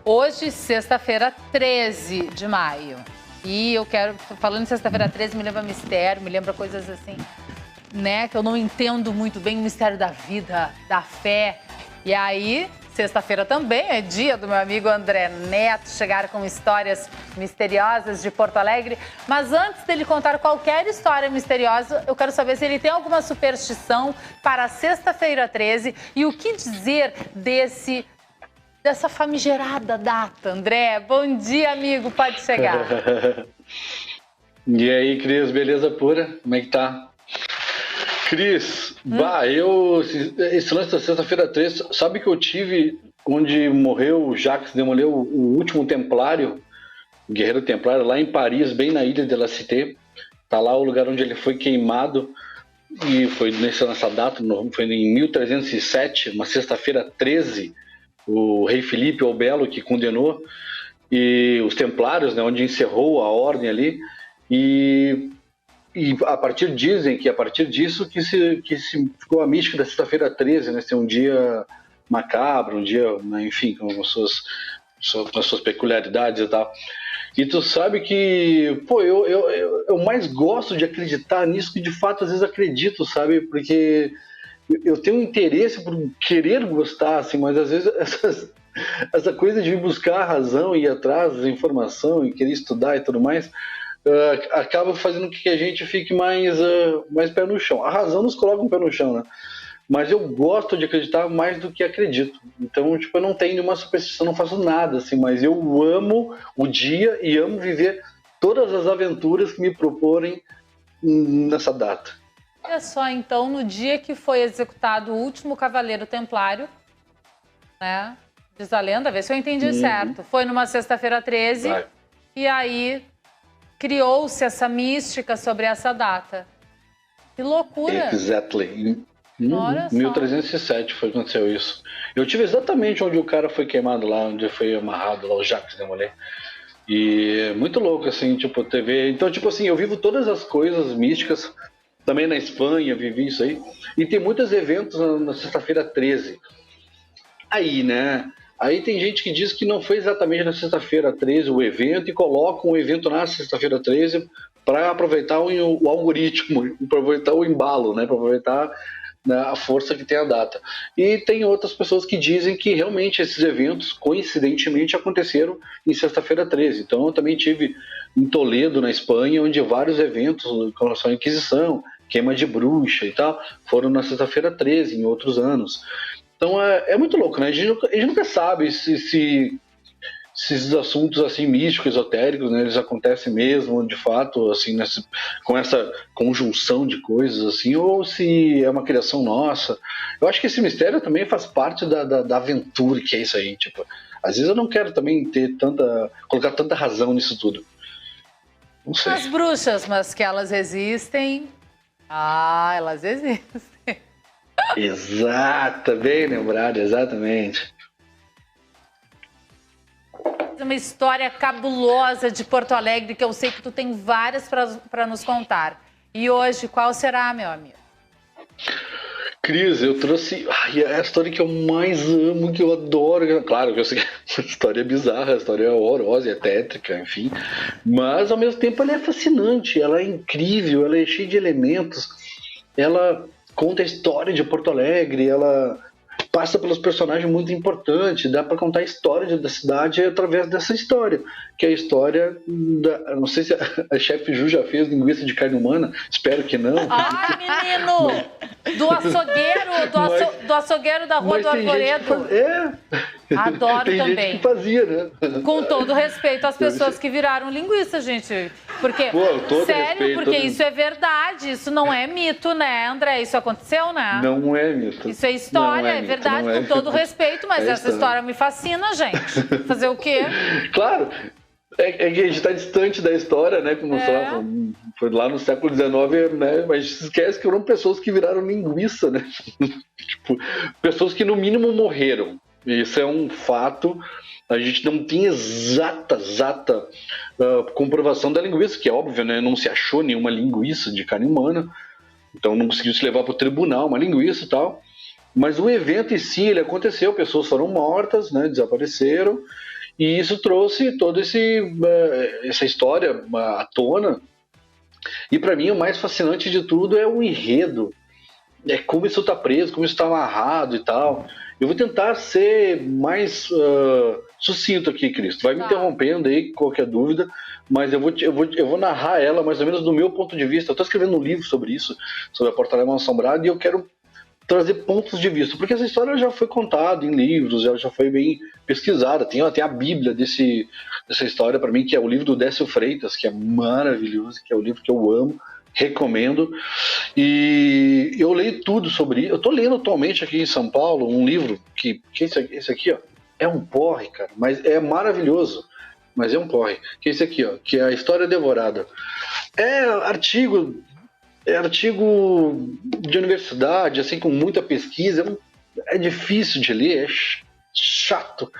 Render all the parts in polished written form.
Hoje, sexta-feira, 13 de maio. E eu quero, falando em sexta-feira 13, me lembra mistério, me lembra coisas assim, né, que eu não entendo muito bem, o mistério da vida, da fé. E aí, sexta-feira também é dia do meu amigo André Neto chegar com histórias misteriosas de Porto Alegre. Mas antes dele contar qualquer história misteriosa, eu quero saber se ele tem alguma superstição para sexta-feira 13 e o que dizer dessa famigerada data. André, bom dia, amigo, pode chegar. E aí, Cris, beleza pura? Como é que tá? Cris, esse lance da sexta-feira 13, sabe que eu tive onde morreu o Jacques de Molay, o último templário, o guerreiro templário, lá em Paris, bem na ilha de La Cité. Tá lá o lugar onde ele foi queimado, e foi nessa data, foi em 1307, uma sexta-feira 13, o rei Filipe o Belo que condenou, e os templários, né, onde encerrou a ordem ali, e dizem que a partir disso que se ficou a mística da sexta-feira 13, né, ser um dia macabro, um dia, né, enfim, com as suas peculiaridades e tal. E tu sabe que, pô, eu mais gosto de acreditar nisso que de fato às vezes acredito, sabe? Porque eu tenho um interesse por querer gostar, assim, mas às vezes essa coisa de ir buscar a razão, ir atrás da informação e querer estudar e tudo mais, acaba fazendo com que a gente fique mais pé no chão. A razão nos coloca um pé no chão, né? Mas eu gosto de acreditar mais do que acredito. Então, tipo, eu não tenho nenhuma superstição, não faço nada, assim, mas eu amo o dia e amo viver todas as aventuras que me proporem nessa data. Olha só, então, no dia que foi executado o último cavaleiro templário, né? Diz a lenda, vê se eu entendi certo. Foi numa sexta-feira 13, e aí criou-se essa mística sobre essa data. Que loucura! Exactly. 1307 foi que aconteceu isso. Eu tive exatamente onde o cara foi queimado lá, onde foi amarrado lá, o Jacques de Molay. E muito louco, assim, tipo, TV. Então, tipo assim, eu vivo todas as coisas místicas. Também na Espanha, vivi isso aí. E tem muitos eventos na sexta-feira 13. Aí, né? Aí tem gente que diz que não foi exatamente na sexta-feira 13 o evento e coloca um evento na sexta-feira 13 para aproveitar o algoritmo, aproveitar o embalo, né? Para aproveitar, né, a força que tem a data. E tem outras pessoas que dizem que realmente esses eventos, coincidentemente, aconteceram em sexta-feira 13. Então eu também tive em Toledo, na Espanha, onde vários eventos com relação à Inquisição, queima de bruxa e tal, foram na sexta-feira 13, em outros anos. Então é muito louco, né? A gente nunca sabe se esses assuntos assim místicos, esotéricos, né, eles acontecem mesmo, de fato, assim, com essa conjunção de coisas, assim, ou se é uma criação nossa. Eu acho que esse mistério também faz parte da aventura, que é isso aí, tipo, às vezes eu não quero também colocar tanta razão nisso tudo. Não sei. As bruxas, mas que elas existem. Ah, elas existem. Exato, bem lembrado, exatamente. Uma história cabulosa de Porto Alegre, que eu sei que tu tem várias para nos contar. E hoje, qual será, meu amigo? Cris, eu trouxe a história que eu mais amo, que eu adoro. Claro que eu sei que a história é bizarra, a história é horrorosa, é tétrica, enfim. Mas, ao mesmo tempo, ela é fascinante, ela é incrível, ela é cheia de elementos. Ela conta a história de Porto Alegre, ela passa pelos personagens muito importantes, dá para contar a história da cidade através dessa história, que é a história da... Não sei se a chefe Ju já fez linguiça de carne humana, espero que não. Ah, menino! Do açougueiro da Rua do Arvoredo. Adoro tem também. Gente que fazia, né? Com todo respeito às pessoas que viraram linguiça, gente. Porque, sério, porque isso é verdade, isso não é mito, né, André? Isso aconteceu, né? Não é mito. Isso é história, é verdade, com todo respeito, mas essa história me fascina, gente. Fazer o quê? Claro, é que a gente está distante da história, né? Como foi lá no século XIX, né? Mas se esquece que foram pessoas que viraram linguiça, né? Tipo, pessoas que no mínimo morreram. Isso é um fato. A gente não tem exata comprovação da linguiça, que é óbvio, né? Não se achou nenhuma linguiça de carne humana, então não conseguiu se levar para o tribunal uma linguiça e tal. Mas o evento em si, ele aconteceu, pessoas foram mortas, né? Desapareceram. E isso trouxe toda essa história à tona. E para mim o mais fascinante de tudo é o enredo, é como isso está preso, como isso está amarrado e tal. Eu vou tentar ser mais sucinto aqui, Cristo. Vai me interrompendo aí, qualquer dúvida, mas eu vou narrar ela mais ou menos do meu ponto de vista. Eu estou escrevendo um livro sobre isso, sobre a Porta Alemã Assombrada, e eu quero trazer pontos de vista, porque essa história já foi contada em livros, ela já foi bem pesquisada. Tem até a Bíblia dessa história para mim, que é o livro do Décio Freitas, que é maravilhoso, que é o livro que eu amo, recomendo. E eu leio tudo sobre isso. Eu estou lendo atualmente aqui em São Paulo um livro que esse aqui, ó, é um porre, cara, mas é maravilhoso. Mas é um porre. Que é esse aqui, ó, que é A História Devorada. É artigo de universidade, assim, com muita pesquisa. É difícil de ler, é chato,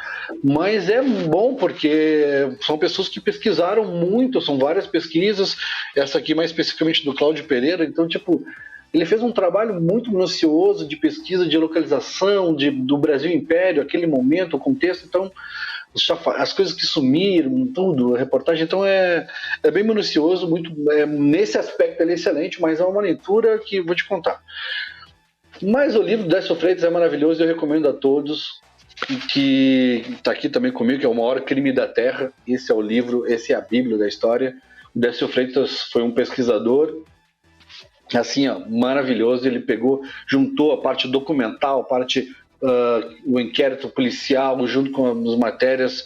mas é bom porque são pessoas que pesquisaram muito, são várias pesquisas, essa aqui mais especificamente do Cláudio Pereira. Então, tipo, ele fez um trabalho muito minucioso de pesquisa, de localização do Brasil Império, aquele momento, o contexto. Então, as coisas que sumiram, tudo, a reportagem. Então é bem minucioso, muito, nesse aspecto ele é excelente, mas é uma leitura que vou te contar. Mas o livro do Décio Freitas é maravilhoso, eu recomendo a todos, que está aqui também comigo, que é O Maior Crime da Terra. Esse é o livro, esse é a Bíblia da história. O Décio Freitas foi um pesquisador, assim, ó, maravilhoso. Ele juntou a parte documental, a parte o inquérito policial, junto com as matérias,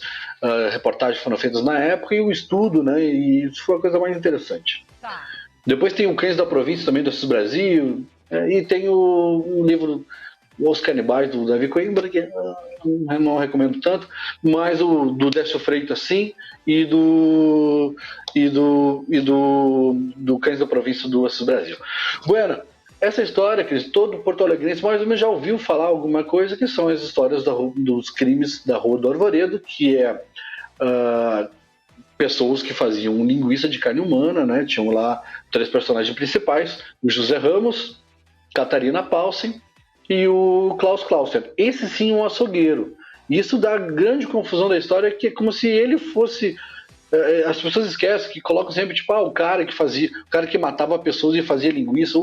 reportagens que foram feitas na época, e o estudo, né? E isso foi a coisa mais interessante. Tá. Depois tem o Cães da Província, também do Assis Brasil, e tem o livro Os Canibais, do Davi Coimbra, que eu não recomendo tanto, mas o do Décio Freitas, sim, e do Cães da Província, do Assis Brasil. Bueno, essa história, que todo Porto Alegrense mais ou menos já ouviu falar alguma coisa, que são as histórias dos crimes da Rua do Arvoredo, que é pessoas que faziam linguiça de carne humana, né? Tinham lá 3 personagens principais: o José Ramos, Catarina Paulsen e o Klaus Clauser. Esse sim é um açougueiro. Isso dá grande confusão da história, que é como se ele fosse... As pessoas esquecem, que colocam sempre tipo, o cara que matava pessoas e fazia linguiça.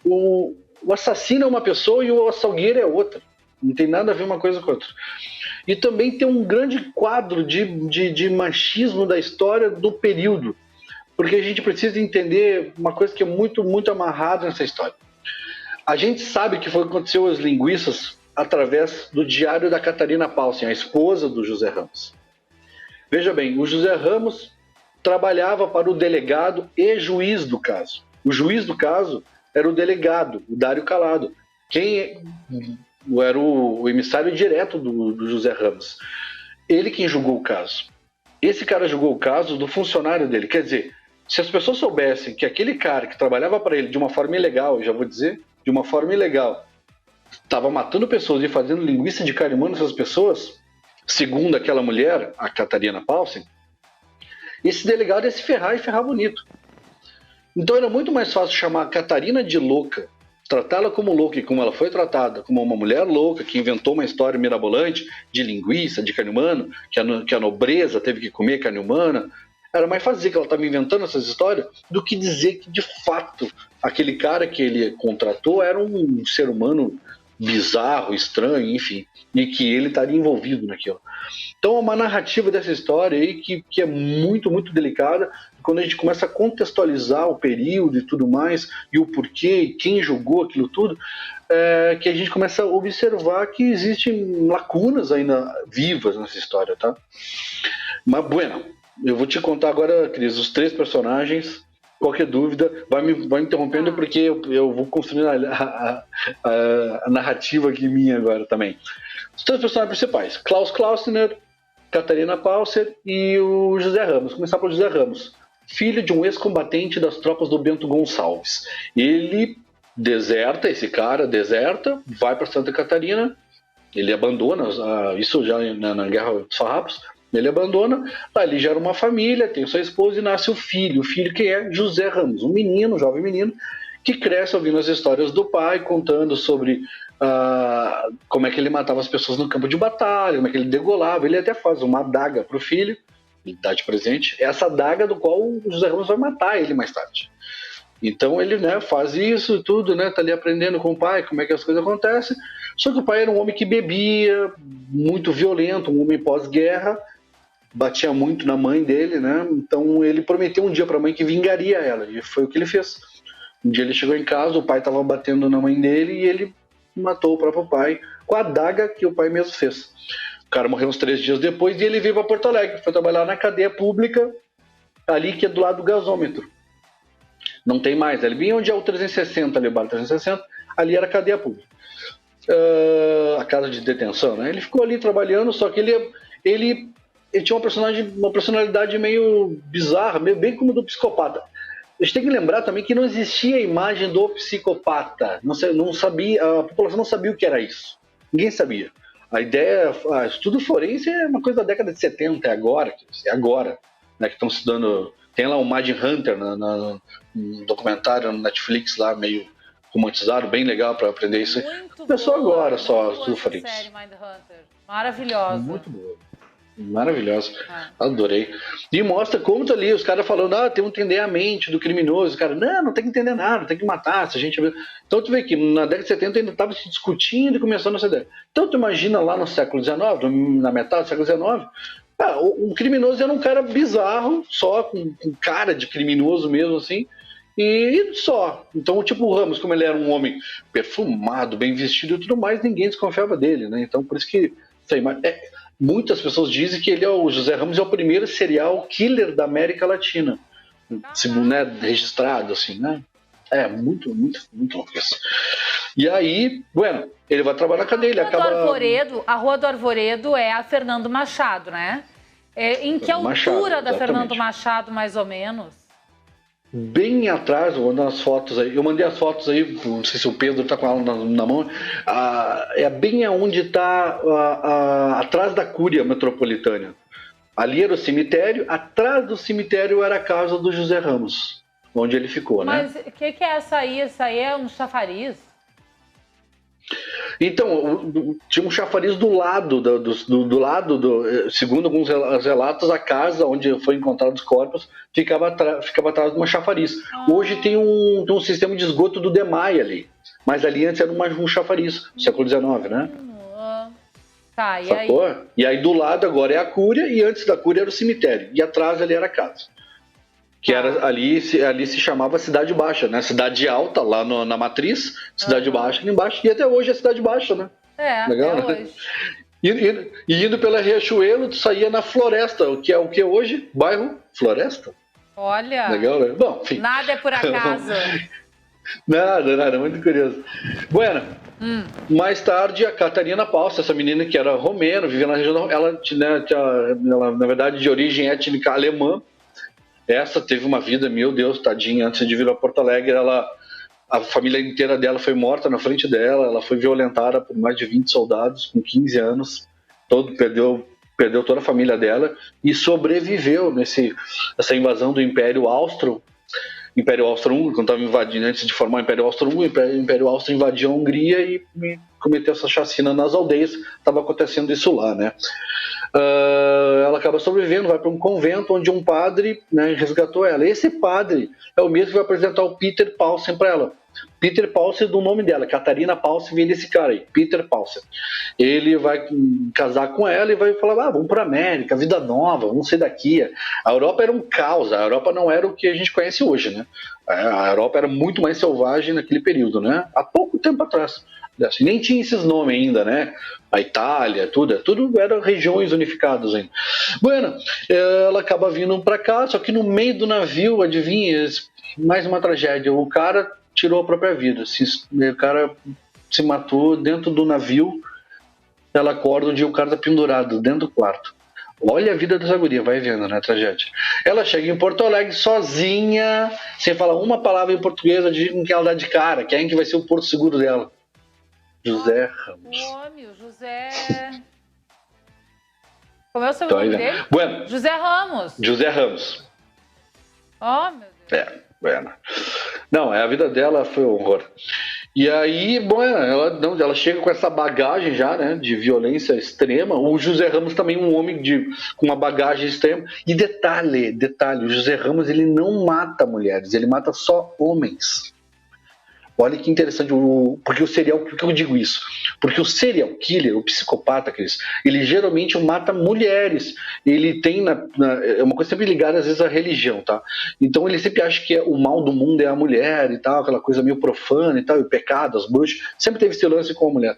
O assassino é uma pessoa e o açougueiro é outra. Não tem nada a ver uma coisa com a outra. E também tem um grande quadro de machismo da história do período, porque a gente precisa entender uma coisa que é muito, muito amarrada nessa história. A gente sabe que aconteceu as linguiças através do diário da Catarina Paulsen, a esposa do José Ramos. Veja bem, o José Ramos trabalhava para o delegado e juiz do caso. O juiz do caso era o delegado, o Dário Calado, quem era o emissário direto do José Ramos. Ele quem julgou o caso. Esse cara julgou o caso do funcionário dele. Quer dizer, se as pessoas soubessem que aquele cara que trabalhava para ele de uma forma ilegal, eu já vou dizer, de uma forma ilegal, estava matando pessoas e fazendo linguiça de carne humana nessas pessoas, segundo aquela mulher, a Catarina Paulsen, esse delegado ia se ferrar e ferrar bonito. Então era muito mais fácil chamar a Catarina de louca, tratá-la como louca, e como ela foi tratada, como uma mulher louca que inventou uma história mirabolante de linguiça, de carne humana, que a nobreza teve que comer carne humana. Era mais fácil dizer que ela estava inventando essas histórias do que dizer que, de fato, aquele cara que ele contratou era um ser humano bizarro, estranho, enfim, e que ele estaria envolvido naquilo. Então é uma narrativa dessa história aí que é muito, muito delicada. Quando a gente começa a contextualizar o período e tudo mais, e o porquê, e quem julgou aquilo tudo, que a gente começa a observar que existem lacunas ainda vivas nessa história, tá? Mas, bueno, eu vou te contar agora, Cris, os 3 personagens. Qualquer dúvida, vai me interrompendo, porque eu vou construindo a narrativa aqui minha agora também. Os 3 personagens principais: Klaus Klausner, Catarina Paulsen e o José Ramos. Começar pelo José Ramos, filho de um ex-combatente das tropas do Bento Gonçalves. Ele deserta, vai para Santa Catarina, ele abandona, isso já na Guerra dos Farrapos. Ele abandona, ali gera uma família, tem sua esposa e nasce o filho que é José Ramos, um jovem menino, que cresce ouvindo as histórias do pai, contando sobre como é que ele matava as pessoas no campo de batalha, como é que ele degolava. Ele até faz uma adaga pro filho, ele dá de presente, essa adaga do qual o José Ramos vai matar ele mais tarde. Então ele, né, faz isso e tudo, né, tá ali aprendendo com o pai como é que as coisas acontecem. Só que o pai era um homem que bebia, muito violento, um homem pós-guerra, batia muito na mãe dele, né? Então ele prometeu um dia para a mãe que vingaria ela, e foi o que ele fez. Um dia ele chegou em casa, o pai estava batendo na mãe dele e ele matou o próprio pai com a adaga que o pai mesmo fez. O cara morreu uns 3 dias depois e ele veio para Porto Alegre, foi trabalhar na cadeia pública, ali que é do lado do gasômetro. Não tem mais, ali bem onde é o 360, ali o bar 360, ali era a cadeia pública. A casa de detenção, né? Ele ficou ali trabalhando, só que ele tinha uma personalidade meio bizarra, bem como do psicopata. A gente tem que lembrar também que não existia a imagem do psicopata. Não sabia, a população não sabia o que era isso. Ninguém sabia. A ideia, estudo forense é uma coisa da década de 70, é agora, né, que estão estudando. Tem lá o Mad Hunter, no documentário no Netflix lá, meio romantizado, bem legal para aprender isso. Começou agora só estudo forense. Série Mindhunter. Maravilhosa. Muito boa. Maravilhosa, adorei. E mostra como tá ali, os caras falando, tem que entender a mente do criminoso. O cara, não tem que entender nada, tem que matar. Se a gente... Então tu vê que na década de 70 ainda estava se discutindo e começando essa ideia. Então tu imagina lá no século XIX, na metade do século XIX, um criminoso era um cara bizarro, só com cara de criminoso mesmo, assim, e só. Então, tipo o Ramos, como ele era um homem perfumado, bem vestido e tudo mais, ninguém desconfiava dele, né? Então, por isso que... muitas pessoas dizem que o José Ramos é o primeiro serial killer da América Latina, né, registrado, assim, né? É muito, muito, muito louco isso. E aí, ele vai trabalhar na cadeia, ele acaba... A Rua do Arvoredo é a Fernando Machado, né? Em que altura da Fernando Machado, mais ou menos? Bem atrás, eu mandei as fotos aí. Eu mandei as fotos aí, não sei se o Pedro tá com ela na mão. É bem aonde está atrás da Cúria Metropolitana. Ali era o cemitério, atrás do cemitério era a casa do José Ramos, onde ele ficou, né? Mas o que é essa aí? Essa aí é um chafariz? Então, tinha um chafariz do lado, segundo alguns relatos, a casa onde foi encontrados os corpos ficava atrás de uma chafariz. Hoje tem um sistema de esgoto do DEMAI ali, mas ali antes era um chafariz, século XIX, né? Tá, e sacou? aí? E aí do lado agora é a Cúria, e antes da Cúria era o cemitério, e atrás ali era a casa. Que era ali se chamava Cidade Baixa, né? Cidade Alta, lá na Matriz, Cidade Baixa ali embaixo, e até hoje é Cidade Baixa, né? Legal, até hoje. E indo pela Riachuelo, tu saía na Floresta, que é o que hoje? Bairro Floresta. Olha, legal, né? Bom, enfim. Nada é por acaso. Nada, muito curioso. Mais tarde, a Catarina Palsa, essa menina que era romena, vivia na região, ela tinha, na verdade, de origem étnica alemã. Essa teve uma vida, meu Deus, tadinha, antes de vir a Porto Alegre, a família inteira dela foi morta na frente dela, ela foi violentada por mais de 20 soldados com 15 anos, perdeu toda a família dela e sobreviveu nessa invasão do Império Austro-Húngaro, quando estava invadindo, antes de formar o Império Austro-Húngaro, o Império Austro invadiu a Hungria e cometeu essa chacina nas aldeias, estava acontecendo isso lá, né? Ela acaba sobrevivendo, vai para um convento onde um padre, né, resgatou ela. Esse padre é o mesmo que vai apresentar o Peter Paulsen para ela. Peter Paulsen, do nome dela, Catarina Paulsen, vem desse cara aí, Peter Paulsen. Ele vai casar com ela e vai falar, vamos para a América, vida nova, vamos sair daqui. A Europa era um caos, a Europa não era o que a gente conhece hoje, né? A Europa era muito mais selvagem naquele período, né? Há pouco tempo atrás. Assim, nem tinha esses nomes ainda, né? A Itália, tudo eram regiões unificadas ainda. Ela acaba vindo para cá, só que no meio do navio, adivinha, mais uma tragédia. O cara tirou a própria vida. O cara se matou dentro do navio. Ela acorda um dia, o cara tá pendurado dentro do quarto. Olha a vida dessa guria, vai vendo, né? Tragédia. Ela chega em Porto Alegre sozinha, sem falar uma palavra em português, com quem ela dá de cara. Quem que vai ser o porto seguro dela? José Ramos. José... Como é o sobrenome dele? José Ramos. Oh, meu Deus. Não, a vida dela foi um horror. E aí, bom, ela chega com essa bagagem já, né, de violência extrema. O José Ramos também um homem com uma bagagem extrema. E detalhe, o José Ramos ele não mata mulheres, ele mata só homens. Olha que interessante, porque o serial, por que eu digo isso? Porque o serial killer, o psicopata, Cris, ele geralmente mata mulheres. Ele tem é uma coisa sempre ligada às vezes à religião, tá? Então ele sempre acha que o mal do mundo é a mulher e tal, aquela coisa meio profana e tal, e o pecado, as bruxas. Sempre teve esse lance com a mulher.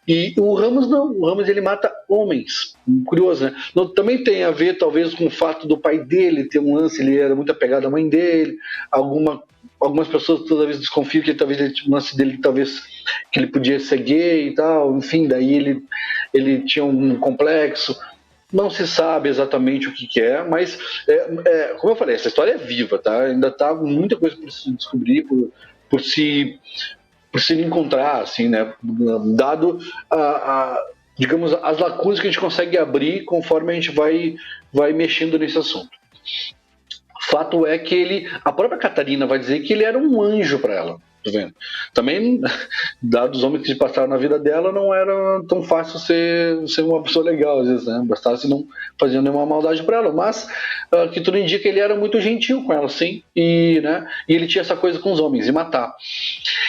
E o Ramos não, o Ramos ele mata homens. Curioso, né? Também tem a ver talvez com o fato do pai dele ter um lance, ele era muito apegado à mãe dele, algumas pessoas toda vez desconfiam que talvez o lance dele talvez que ele podia ser gay e tal, enfim, daí ele tinha um complexo. Não se sabe exatamente o que é, mas como eu falei, essa história é viva, tá? Ainda tá muita coisa por se descobrir, por se encontrar, assim, né? Dado digamos, as lacunas que a gente consegue abrir conforme a gente vai mexendo nesse assunto. Fato é que a própria Catarina vai dizer que ele era um anjo para ela, tá vendo? Também, dados os homens que passaram na vida dela, não era tão fácil ser uma pessoa legal, às vezes, né? Bastasse não fazer nenhuma maldade para ela, mas que tudo indica que ele era muito gentil com ela, sim, e ele tinha essa coisa com os homens, de matar.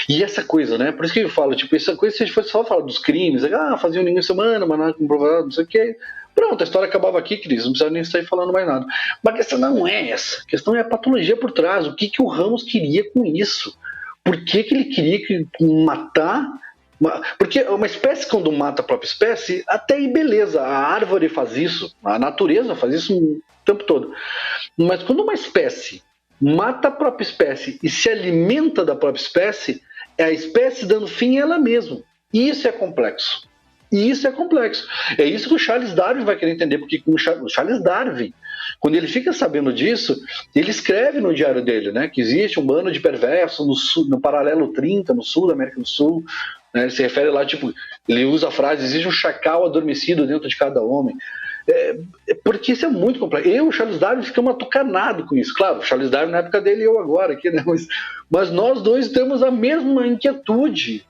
E essa coisa, né? Por isso que eu falo, tipo, essa coisa, se a gente fosse só falar dos crimes, faziam ninguém semana, mas não comprovado, não sei o quê. Pronto, a história acabava aqui, Cris, não precisa nem sair falando mais nada. Mas a questão não é essa, a questão é a patologia por trás, o que o Ramos queria com isso? Por que ele queria matar? Porque uma espécie, quando mata a própria espécie, até aí beleza, a árvore faz isso, a natureza faz isso o tempo todo. Mas quando uma espécie mata a própria espécie e se alimenta da própria espécie, é a espécie dando fim a ela mesma. E isso é complexo. E isso é complexo. É isso que o Charles Darwin vai querer entender, porque o Charles Darwin, quando ele fica sabendo disso, ele escreve no diário dele, né, que existe um bando de perversos no paralelo 30, no sul da América do Sul, né, ele se refere lá, tipo, ele usa a frase, existe um chacal adormecido dentro de cada homem. Porque isso é muito complexo. Eu e o Charles Darwin ficamos atucanados com isso. Claro, o Charles Darwin na época dele e eu agora aqui, né, mas nós dois temos a mesma inquietude.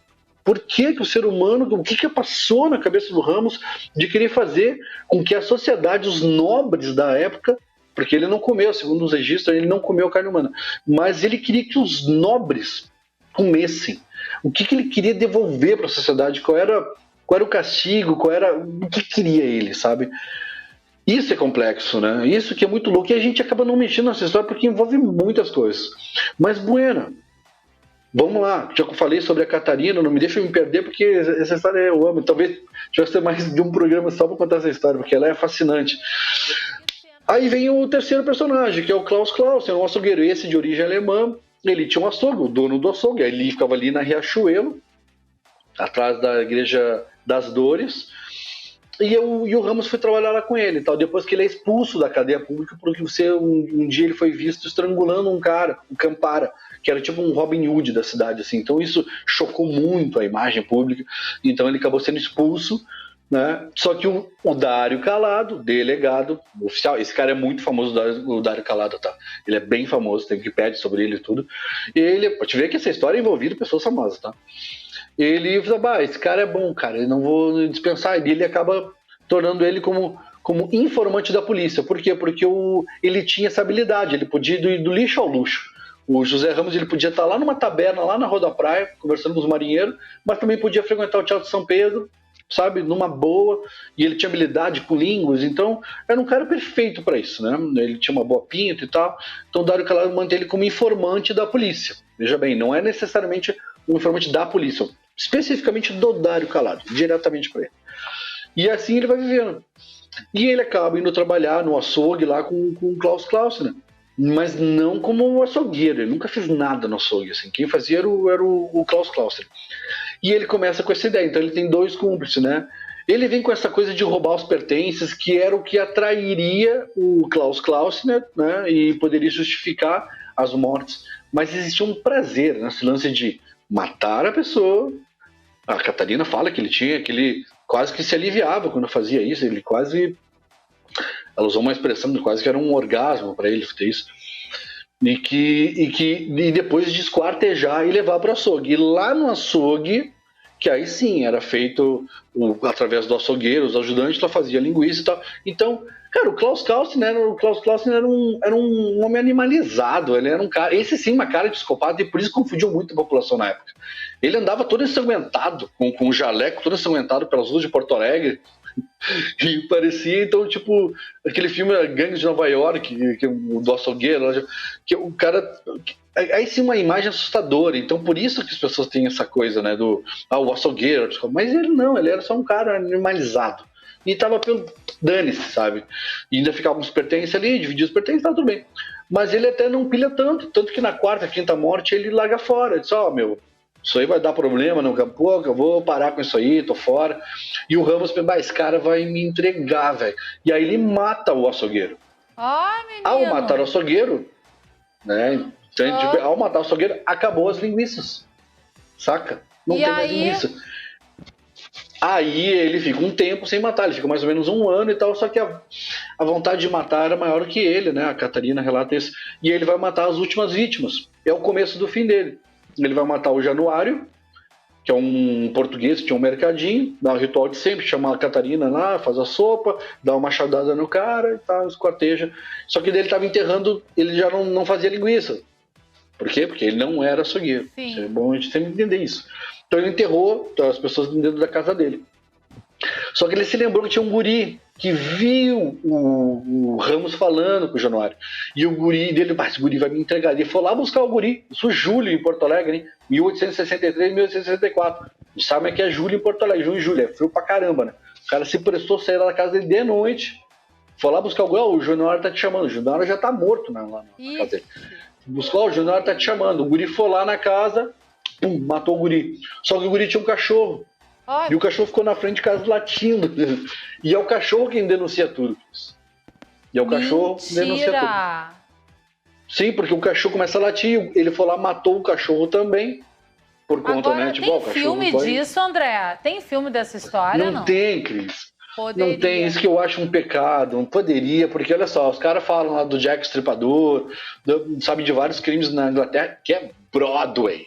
Por que o ser humano, o que passou na cabeça do Ramos de querer fazer com que a sociedade, os nobres da época, porque ele não comeu, segundo os registros, ele não comeu carne humana, mas ele queria que os nobres comessem. O que ele queria devolver para a sociedade? Qual era o castigo? O que queria ele, sabe? Isso é complexo, né? Isso que é muito louco. E a gente acaba não mexendo nessa história porque envolve muitas coisas. Mas, bueno, vamos lá, já que eu falei sobre a Catarina, não me deixa me perder, porque essa história eu amo. Talvez tivesse mais de um programa só para contar essa história, porque ela é fascinante. Aí vem o terceiro personagem, que é o Klaus Clausen, um açougueiro, esse de origem alemã. Ele tinha um açougue, o dono do açougue. Ele ficava ali na Riachuelo, atrás da Igreja das Dores. E o Ramos foi trabalhar lá com ele, tal. Depois que ele é expulso da cadeia pública, porque um dia ele foi visto estrangulando um cara, um Campara, que era tipo um Robin Hood da cidade, assim. Então isso chocou muito a imagem pública. Então ele acabou sendo expulso, né? Só que o Dário Calado, delegado oficial, esse cara é muito famoso, o Dário Calado, tá? Ele é bem famoso, tem Wikipedia sobre ele e tudo. E ele, pode ver que essa história envolvida pessoas famosas, tá? Ele fala, esse cara é bom, cara, eu não vou dispensar. E ele acaba tornando ele como informante da polícia. Por quê? Porque ele tinha essa habilidade, ele podia ir do lixo ao luxo. O José Ramos ele podia estar lá numa taberna, lá na Rua da Praia, conversando com os marinheiros, mas também podia frequentar o Teatro de São Pedro, sabe, numa boa, e ele tinha habilidade com línguas, então era um cara perfeito para isso, né? Ele tinha uma boa pinta e tal, então o Dário Calado mantém ele como informante da polícia. Veja bem, não é necessariamente um informante da polícia, especificamente do Dário Calado, diretamente para ele. E assim ele vai vivendo. E ele acaba indo trabalhar no açougue lá com o Klaus Clausen, né? Mas não como açougueiro, ele nunca fez nada no açougue, assim. Quem fazia era o Klaus Clausen. E ele começa com essa ideia, então ele tem dois cúmplices, né? Ele vem com essa coisa de roubar os pertences, que era o que atrairia o Klaus Clausen, né? E poderia justificar as mortes. Mas existia um prazer nesse lance de matar a pessoa. A Catarina fala que ele quase que se aliviava quando fazia isso, ela usou uma expressão de quase que era um orgasmo para ele ter isso. E depois de esquartejar e levar para o açougue. E lá no açougue, que aí sim era feito através do açougueiro, os ajudantes lá faziam linguiça e tal. Então, cara, o Klaus Clausen era um homem animalizado. Ele era um cara, esse sim, uma cara de psicopata, e por isso confundiu muito a população na época. Ele andava todo ensanguentado, com um jaleco todo ensanguentado pelas ruas de Porto Alegre. E parecia, então, tipo, aquele filme Gangues de Nova York, do açougueiro, que o cara. Aí sim, uma imagem assustadora. Então, por isso que as pessoas têm essa coisa, né, o açougueiro. Mas ele não, ele era só um cara animalizado. E tava pelo dane-se, sabe? E ainda ficavam os pertences ali, dividia os pertences, tá tudo bem. Mas ele até não pilha tanto que na quarta, quinta morte ele larga fora. Ele diz, meu, isso aí vai dar problema no campo, eu vou parar com isso aí, tô fora. E o Ramos pensa, esse cara vai me entregar, velho. E aí ele mata o açougueiro. Ao matar o açougueiro, né? Então, ao matar o açougueiro, acabou as linguiças. Saca? Não tem mais linguiça. Aí ele fica um tempo sem matar, ele fica mais ou menos um ano e tal, só que a vontade de matar era maior que ele, né? A Catarina relata isso. E ele vai matar as últimas vítimas. É o começo do fim dele. Ele vai matar o Januário, que é um português que tinha um mercadinho, dá o ritual de sempre, chama a Catarina lá, faz a sopa, dá uma machadada no cara e tal, esquarteja. Só que dele estava enterrando, ele já não fazia linguiça. Por quê? Porque ele não era açougueiro. É bom a gente sempre entender isso. Então ele enterrou as pessoas dentro da casa dele. Só que ele se lembrou que tinha um guri que viu o Ramos falando com o Januário. E o guri dele, esse guri vai me entregar. Ele foi lá buscar o guri. Isso é julho em Porto Alegre, hein? 1863, 1864. Vocês sabem que é julho em Porto Alegre, junho e julho. É frio pra caramba, né? O cara se prestou a sair da casa dele de noite. Foi lá buscar o guri. O Januário tá te chamando. O Januário já tá morto, né, lá na casa dele. Buscou, o Januário tá te chamando. O guri foi lá na casa, pum, matou o guri. Só que o guri tinha um cachorro. E o cachorro ficou na frente de casa latindo. E é o cachorro quem denuncia tudo. E é o cachorro que denuncia tudo. Sim, porque o cachorro começa a latir. Ele foi lá, matou o cachorro também. Por conta, agora, né? Tipo, tem filme disso, André? Tem filme dessa história? Não tem, Cris. Poderia. Não tem, isso que eu acho um pecado. Não poderia, porque olha só, os caras falam lá do Jack Stripador, sabe, de vários crimes na Inglaterra, que é Broadway.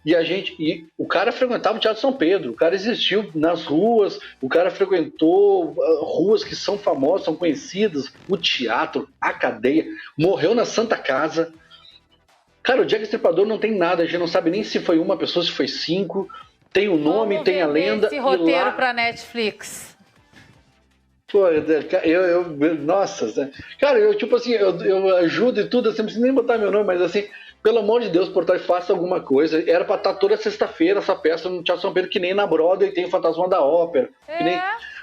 E o cara frequentava o Teatro São Pedro, o cara existiu nas ruas, o cara frequentou ruas que são famosas, são conhecidas, o teatro, a cadeia, morreu na Santa Casa. Cara, o Jack Stripador não tem nada, a gente não sabe nem se foi uma pessoa, se foi 5, tem o nome, tem a lenda. Esse roteiro pra Netflix. Pô, nossa, cara, eu tipo assim, eu ajudo e tudo, assim, não preciso nem botar meu nome, mas assim, pelo amor de Deus, Portal, faça alguma coisa. Era pra estar toda sexta-feira essa peça no Teatro São Pedro, que nem na Broadway tem o Fantasma da Ópera.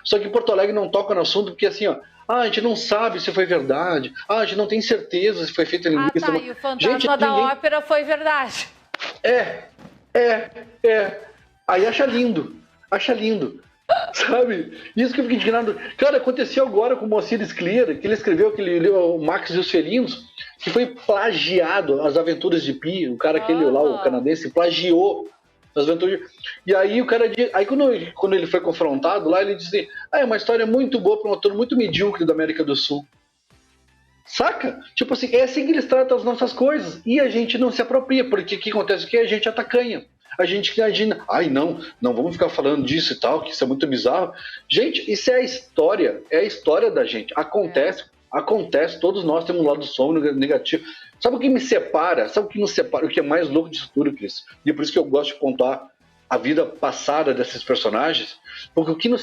Só que Porto Alegre não toca no assunto, porque assim, a gente não sabe se foi verdade, a gente não tem certeza se foi feita linguiça. E o Fantasma da Ópera foi verdade. Aí acha lindo. Sabe? Isso que eu fiquei indignado. Cara, aconteceu agora com o Moacir Scler, que ele escreveu aquele livro, o Max e os Felinos, que foi plagiado, As Aventuras de Pi, o cara aquele lá, o canadense, plagiou As Aventuras de... E aí o cara, aí quando ele foi confrontado lá, ele disse, é uma história muito boa para um autor muito medíocre da América do Sul. Saca? Tipo assim, é assim que eles tratam as nossas coisas, e a gente não se apropria, porque o que acontece aqui? A gente atacanha. A gente imagina, não vamos ficar falando disso e tal, que isso é muito bizarro. Gente, isso é a história da gente. Acontece, todos nós temos um lado sombrio, negativo. Sabe o que me separa? Sabe o que nos separa? O que é mais louco disso tudo, Cris? E por isso que eu gosto de contar a vida passada desses personagens, porque o que me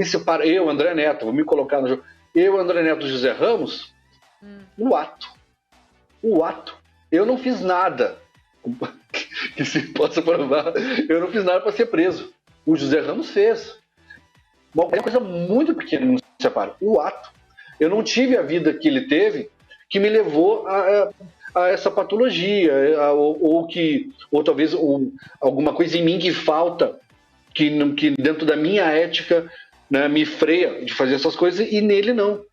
separa, eu, André Neto, vou me colocar no jogo, eu, André Neto, José Ramos, o ato. Eu não fiz nada que se possa provar. Eu não fiz nada para ser preso. O José Ramos fez. É uma coisa muito pequena que nos separa. O ato. Eu não tive a vida que ele teve, que me levou a essa patologia, ou talvez alguma coisa em mim que falta, que dentro da minha ética, né, me freia de fazer essas coisas, e nele não.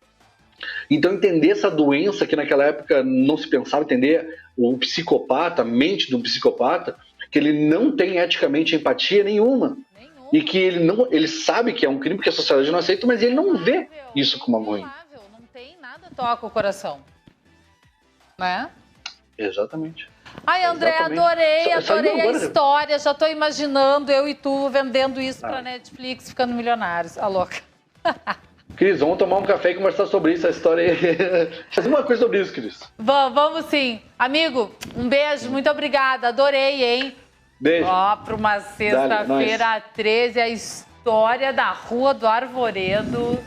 Então entender essa doença que naquela época não se pensava, entender o psicopata, a mente de um psicopata, que ele não tem eticamente empatia nenhuma. E que ele sabe que é um crime, porque a sociedade não aceita, mas ele não vê isso como ruim. Não tem nada, toca o coração. Né? Exatamente. Ai, André, Exatamente. adorei a agora. história. Já tô imaginando eu e tu vendendo isso pra Netflix, ficando milionários. A louca. Cris, vamos tomar um café e conversar sobre isso, a história aí. Fazer uma coisa sobre isso, Cris. Vamos sim. Amigo, um beijo, muito obrigada. Adorei, hein? Beijo. Ó, pra uma sexta-feira 13, a história da Rua do Arvoredo.